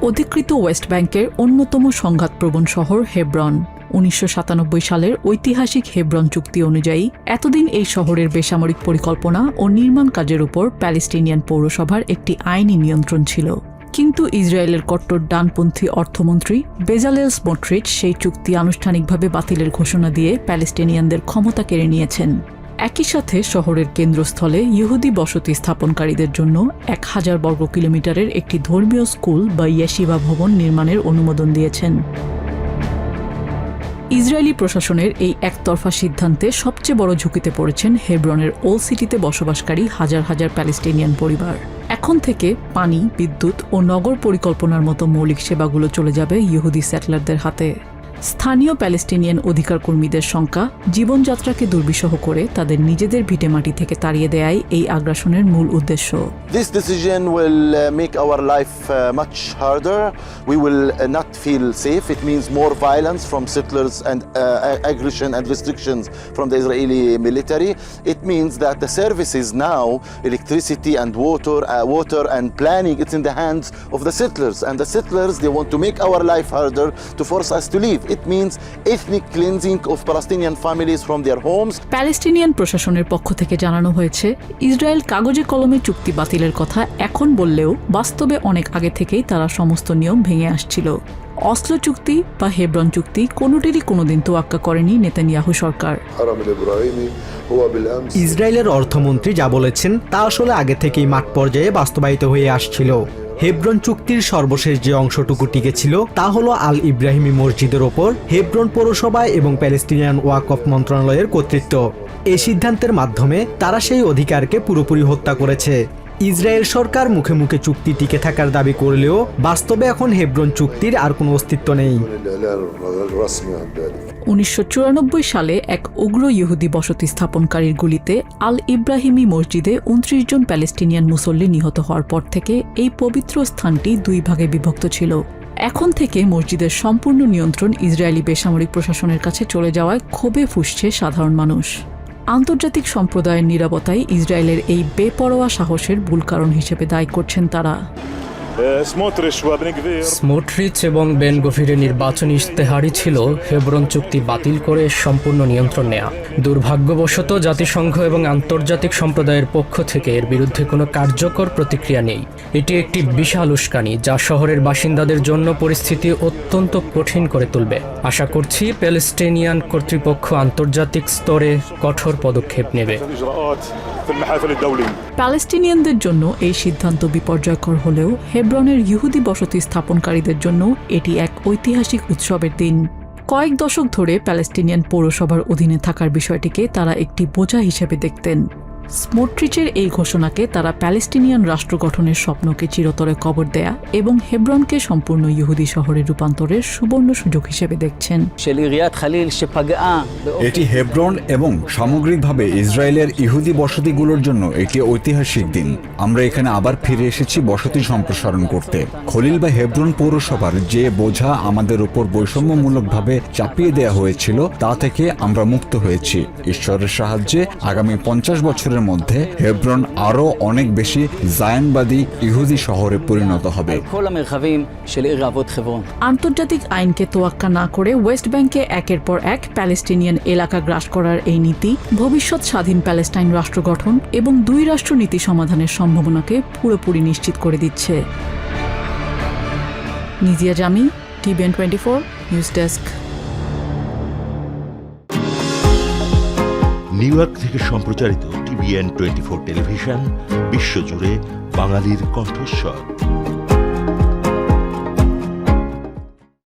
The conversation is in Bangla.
অধিকৃত ওয়েস্ট ব্যাংকের অন্যতম সংঘাতপ্রবণ শহর হেব্রন। ১৯৯৭ সালের ঐতিহাসিক হেব্রন চুক্তি অনুযায়ী এতদিন এই শহরের বেসামরিক পরিকল্পনা ও নির্মাণ কাজের উপর প্যালেস্টিনিয়ান পৌরসভার একটি আইনি নিয়ন্ত্রণ ছিল। কিন্তু ইসরায়েলের কট্টর ডানপন্থী অর্থমন্ত্রী বেজালেল স্মোট্রিচ সেই চুক্তি আনুষ্ঠানিকভাবে বাতিলের ঘোষণা দিয়ে প্যালেস্টিনিয়ানদের ক্ষমতা কেড়ে নিয়েছেন। একই সাথে শহরের কেন্দ্রস্থলে ইহুদি বসতি স্থাপনকারীদের জন্য ১,০০০ বর্গ কিলোমিটারের একটি ধর্মীয় স্কুল বা ইয়েশিবা ভবন নির্মাণের অনুমোদন দিয়েছেন। ইসরায়েলি প্রশাসনের এই একতরফা সিদ্ধান্তে সবচেয়ে বড় ঝুঁকিতে পড়েছেন হেব্রনের ওল্ড সিটিতে বসবাসকারী হাজার হাজার প্যালেস্টিনিয়ান পরিবার। এখন থেকে পানি, বিদ্যুৎ ও নগর পরিকল্পনার মতো মৌলিক সেবাগুলো চলে যাবে ইহুদি সেটলারদের হাতে। স্থানীয় প্যালেস্টিনিয়ান অধিকার কর্মীদের সংখ্যা জীবনযাত্রাকে দুর্বিষহ করে তাদের নিজেদের ভিটেমাটি থেকে তাড়িয়ে দেয়াই এই আগ্রাসনের মূল উদ্দেশ্য। This decision will make our life much harder. We will not feel safe. It means more violence from settlers and aggression and restrictions from the Israeli military. It means that the services now, electricity and water and planning, it's in the hands of the settlers. And the settlers, they want to make our life harder to force us to leave. It means ethnic cleansing of Palestinian families from their homes. Palestinian প্রশাসনের পক্ষ থেকে জানানো হয়েছে, ইসরায়েল কাগজে কলমে চুক্তি বাতিলের কথা এখন বললেও বাস্তবে অনেক আগে থেকেই তারা সমস্ত নিয়ম ভেঙে আসছিল। অসলো চুক্তি বা হেব্রন চুক্তি কোনোটিরই কোনোদিন তোয়াক্কা করেনি নেতানিয়াহু সরকার। ইসরায়েলের অর্থমন্ত্রী যা বলেছেন তা আসলে আগে থেকেই মাঠ পর্যায়ে বাস্তবায়িত হয়ে আসছিল। হেব্রন চুক্তির সর্বশেষ যে অংশটুকু টিকে ছিল তা হলো আল ইব্রাহিমি মসজিদের ওপর হেব্রন পৌরসভা এবং প্যালেস্টিনিয়ান ওয়াকফ মন্ত্রণালয়ের কর্তৃত্ব। এই সিদ্ধান্তের মাধ্যমে তারা সেই অধিকারকে পুরোপুরি হত্যা করেছে। ইসরায়েল সরকার মুখে মুখে চুক্তি টিকে থাকার দাবি করলেও বাস্তবে এখন হেব্রন চুক্তির আর কোনো অস্তিত্ব নেই। ১৯৯৪ সালে এক উগ্র ইহুদি বসতি স্থাপনকারীর গুলিতে আল ইব্রাহিমি মসজিদে ২৯ জন প্যালেস্টিনিয়ান মুসল্লি নিহত হওয়ার পর থেকে এই পবিত্র স্থানটি দুই ভাগে বিভক্ত ছিল। এখন থেকে মসজিদের সম্পূর্ণ নিয়ন্ত্রণ ইসরায়েলি বেসামরিক প্রশাসনের কাছে চলে যাওয়ায় ক্ষোভে ফুঁসছে সাধারণ মানুষ। আন্তর্জাতিক সম্প্রদায়ের নিরাপত্তায় ইসরায়েলের এই বেপরোয়া সাহসের মূল কারণ হিসেবে দায়ী করছেন তারা। স্মোট্রিচ এবং বেন গভিরের নির্বাচনী ইশতেহারই ছিল হেব্রন চুক্তি বাতিল করে সম্পূর্ণ নিয়ন্ত্রণ নেয়া। দুর্ভাগ্যবশত জাতিসংঘ এবং আন্তর্জাতিক সম্প্রদায়ের পক্ষ থেকে এর বিরুদ্ধে কোনো কার্যকর প্রতিক্রিয়া নেই। এটি একটি বিশাল উস্কানি যা শহরের বাসিন্দাদের জন্য পরিস্থিতি অত্যন্ত কঠিন করে তুলবে। আশা করছি প্যালেস্টিনিয়ান কর্তৃপক্ষ আন্তর্জাতিক স্তরে কঠোর পদক্ষেপ নেবে। প্যালেস্টিনিয়ানদের জন্য এই সিদ্ধান্ত বিপর্যয়কর হলেও হেব্রনের ইহুদি বসতি স্থাপনকারীদের জন্য এটি এক ঐতিহাসিক উৎসবের দিন। কয়েক দশক ধরে প্যালেস্টিনিয়ান পৌরসভার অধীনে থাকার বিষয়টিকে তারা একটি বোঝা হিসেবে দেখতেন। স্মোট্রিচের এই ঘোষণাকে তারা প্যালেস্টিনিয়ান রাষ্ট্র গঠনের স্বপ্নকে চিরতরে কবর দেয়া এবং হেব্রনকে সম্পূর্ণ ইহুদি শহরে রূপান্তরের সুবর্ণ সুযোগ হিসেবে দেখছেন। এটি হেব্রন এবং সামগ্রিকভাবে ইসরায়েলের ইহুদি বসতিগুলোর জন্য একটি ঐতিহাসিক দিন। আমরা এখানে আবার ফিরে এসেছি বসতি সম্প্রসারণ করতে। খলিল বা হেব্রন পৌরসভার যে বোঝা আমাদের উপর বৈষম্যমূলকভাবে চাপিয়ে দেওয়া হয়েছিল তা থেকে আমরা মুক্ত হয়েছি। ঈশ্বরের সাহায্যে আগামী ৫০ বছরের মধ্যে হেব্রন আরো অনেক বেশি জায়নবাদী ইহুদি শহরে পরিণত হবে। আন্তর্জাতিক আইনকে তোয়াক্কা না করে ওয়েস্ট ব্যাংকে একের পর এক প্যালেস্টিনিয়ান এলাকা গ্রাস করার এই নীতি ভবিষ্যৎ স্বাধীন প্যালেস্টাইন রাষ্ট্র গঠন এবং দুই রাষ্ট্র নীতি সমাধানের সম্ভাবনাকে পুরোপুরি নিশ্চিত করে দিচ্ছে। নিজিয়া জামি, TVN 24 news desk. New York থেকে সম্প্রচারিত টিভিএন 24 টেলিভিশন বিশ্বজুড়ে বাঙালির কণ্ঠস্বর।